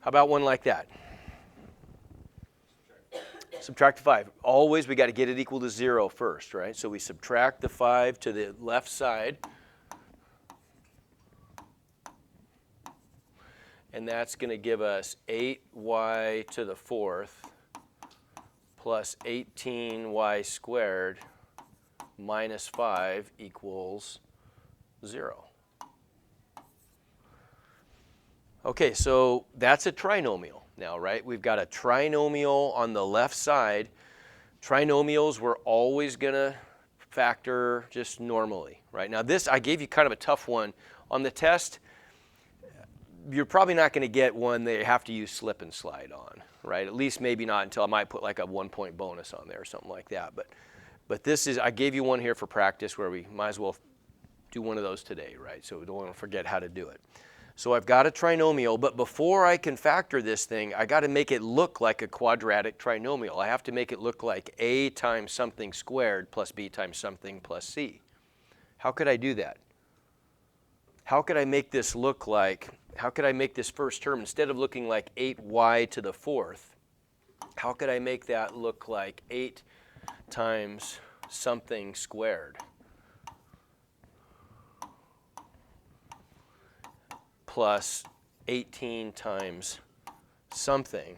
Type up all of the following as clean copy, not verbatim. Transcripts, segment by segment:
about one like that? Subtract the 5. Always we got to get it equal to 0 first, right? So we subtract the 5 to the left side. And that's going to give us 8y to the 4th plus 18y squared minus 5 equals 0. Okay, so that's a trinomial now, right? We've got a trinomial on the left side. Trinomials we're always going to factor just normally, right? Now this, I gave you kind of a tough one. On the test, you're probably not going to get one that you have to use slip and slide on, right? At least maybe not until I might put like a 1-point bonus on there or something like that. But this is, I gave you one here for practice where we might as well do one of those today, right? So we don't want to forget how to do it. So I've got a trinomial, but before I can factor this thing, I got to make it look like a quadratic trinomial. I have to make it look like a times something squared plus b times something plus c. How could I do that? How could I make this look like, how could I make this first term, instead of looking like 8y to the 4th, how could I make that look like 8 times something squared plus 18 times something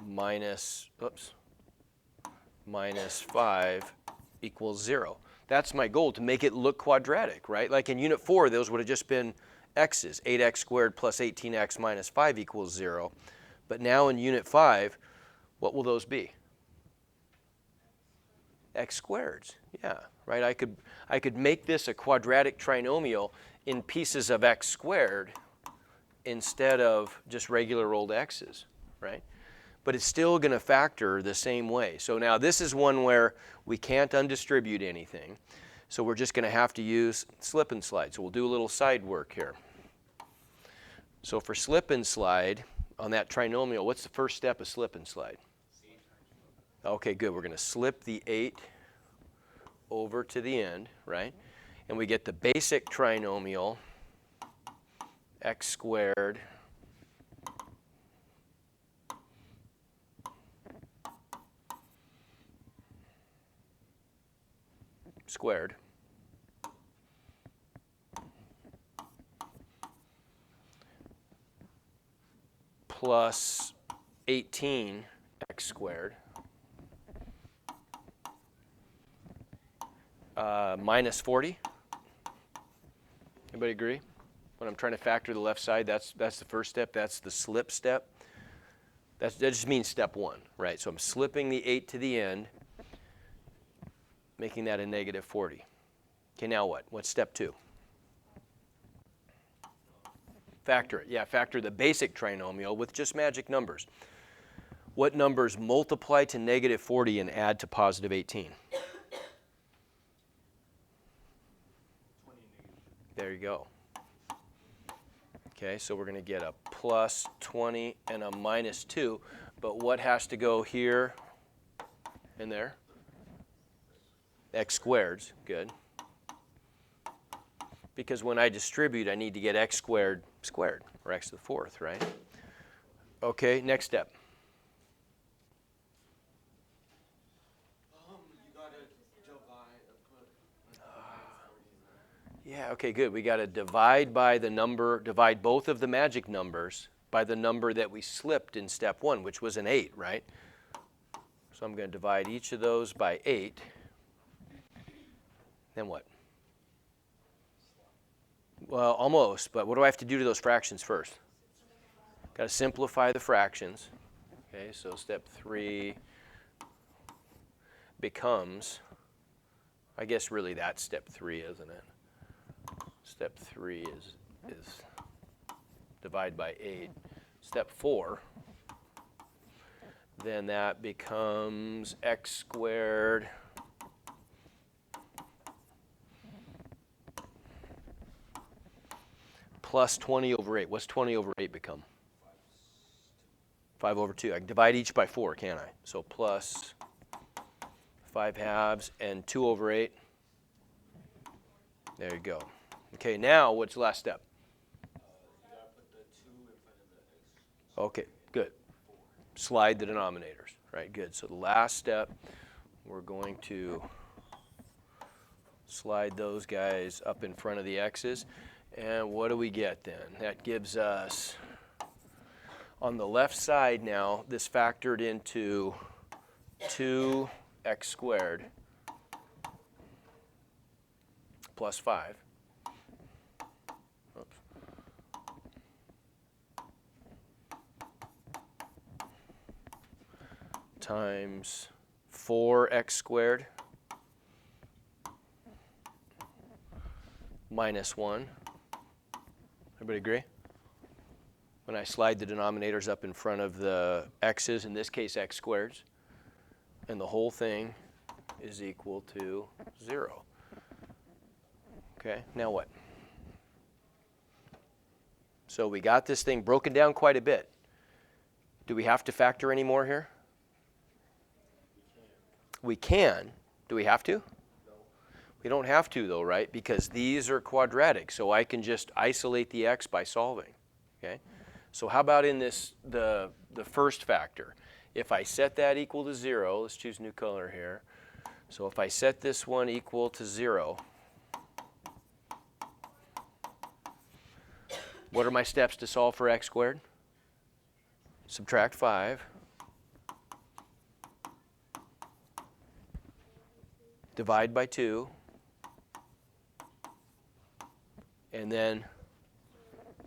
minus 5 equals 0. That's my goal, to make it look quadratic, right? Like in Unit 4, those would have just been x's. 8x squared plus 18x minus 5 equals 0. But now in Unit 5, what will those be? X squareds, yeah, right? I could make this a quadratic trinomial in pieces of x squared instead of just regular old x's, right? But it's still going to factor the same way. So now this is one where we can't undistribute anything. So we're just going to have to use slip and slide. So we'll do a little side work here. So for slip and slide on that trinomial, what's the first step of slip and slide? Okay, good. We're going to slip the 8 over to the end, right? And we get the basic trinomial, x squared squared plus 18x squared minus 40. Anybody agree? When I'm trying to factor the left side, that's the first step. That's the slip step. That just means step 1, right? So I'm slipping the 8 to the end, making that a negative 40. Okay, now what? What's step 2? Factor it. Yeah, factor the basic trinomial with just magic numbers. What numbers multiply to negative 40 and add to positive 18? There you go. Okay, so we're going to get a plus 20 and a minus 2. But what has to go here and there? X squareds. Good. Because when I distribute, I need to get x squared squared, or x to the 4th, right? Okay, next step. You got to divide. Yeah, okay, good. We got to divide by the number, divide both of the magic numbers by the number that we slipped in step 1, which was an 8, right? So I'm going to divide each of those by 8. Then what? Well, almost, but what do I have to do to those fractions first? Got to simplify the fractions. Okay, so step 3 becomes, I guess really that's step 3, isn't it? Step 3 is divide by 8. Step 4, then that becomes x squared plus 20 over 8. What's 20 over 8 become? 5 over 2. I can divide each by 4, can't I? So plus 5 halves and 2 over 8. There you go. Okay, now what's the last step? You gotta put the 2 in front of the x. Okay, good. Slide the denominators. Right, good. So the last step, we're going to slide those guys up in front of the x's. And what do we get then? That gives us, on the left side now, this factored into 2x squared plus 5. Oops. Times 4x squared minus 1. Everybody agree? When I slide the denominators up in front of the x's, in this case x squareds, and the whole thing is equal to 0. Okay, now what? So we got this thing broken down quite a bit. Do we have to factor any more here? We can. Do we have to? No. We don't have to though, right? Because these are quadratic, so I can just isolate the x by solving. Okay? So how about in this the first factor? If I set that equal to 0, let's choose new color here. So if I set this one equal to 0, what are my steps to solve for x squared? Subtract 5. Divide by 2. And then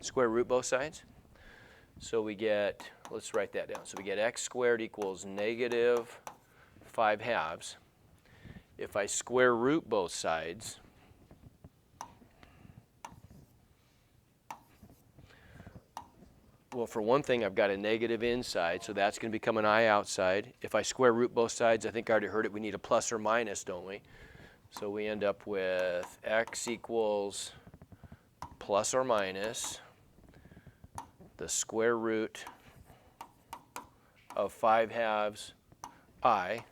square root both sides. So we get, let's write that down. So we get x squared equals negative 5/2. If I square root both sides, well, for one thing, I've got a negative inside, so that's going to become an I outside. If I square root both sides, I think I already heard it, we need a plus or minus, don't we? So we end up with x equals plus or minus the square root of 5/2 I.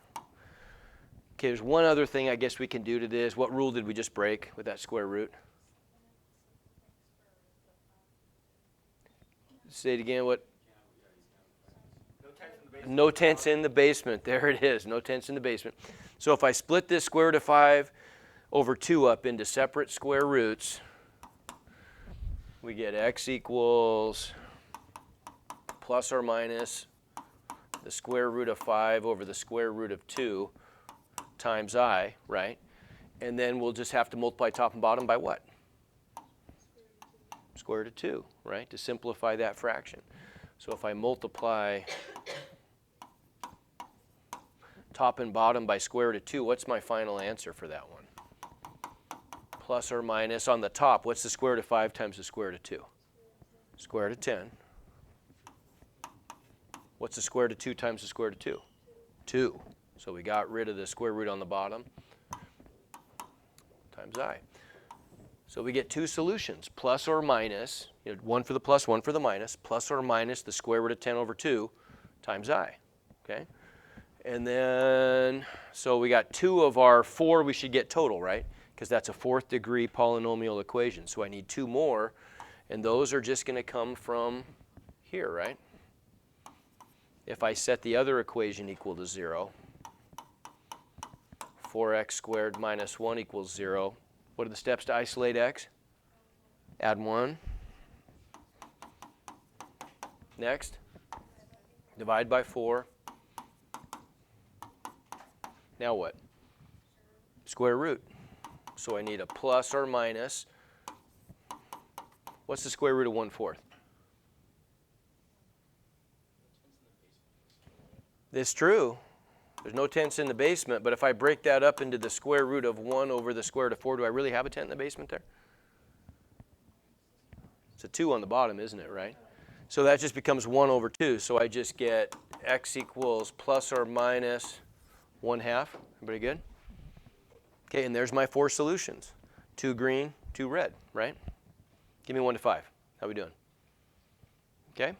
Okay, there's one other thing I guess we can do to this. What rule did we just break with that square root? Say it again, what? No tenths in the basement. There it is, no tenths in the basement. So if I split this square root of 5 over 2 up into separate square roots, we get x equals plus or minus the square root of 5 over the square root of 2 times I, right? And then we'll just have to multiply top and bottom by what? Square root of 2, right? To simplify that fraction. So if I multiply top and bottom by square root of 2, what's my final answer for that one? Plus or minus on the top, what's the square root of 5 times the square root of 2? Square root of 10. What's the square root of 2 times the square root of 2? 2. So we got rid of the square root on the bottom times I. So we get two solutions, plus or minus, one for the plus, one for the minus, plus or minus the square root of 10 over 2 times I, okay? And then, so we got 2 of our 4 we should get total, right? Because that's a 4th degree polynomial equation. So I need 2 more, and those are just going to come from here, right? If I set the other equation equal to 0, 4x squared minus 1 equals 0. What are the steps to isolate x? Add 1. Next, divide by 4. Now what? Square root. So I need a plus or minus. What's the square root of 1/4? It's true. There's no tenths in the basement, but if I break that up into the square root of 1 over the square root of 4, do I really have a tenth in the basement there? It's a 2 on the bottom, isn't it, right? So that just becomes 1 over 2. So I just get x equals plus or minus 1/2. Everybody good? Okay, and there's my 4 solutions. 2 green, 2 red, right? Give me 1 to 5. How we doing? Okay?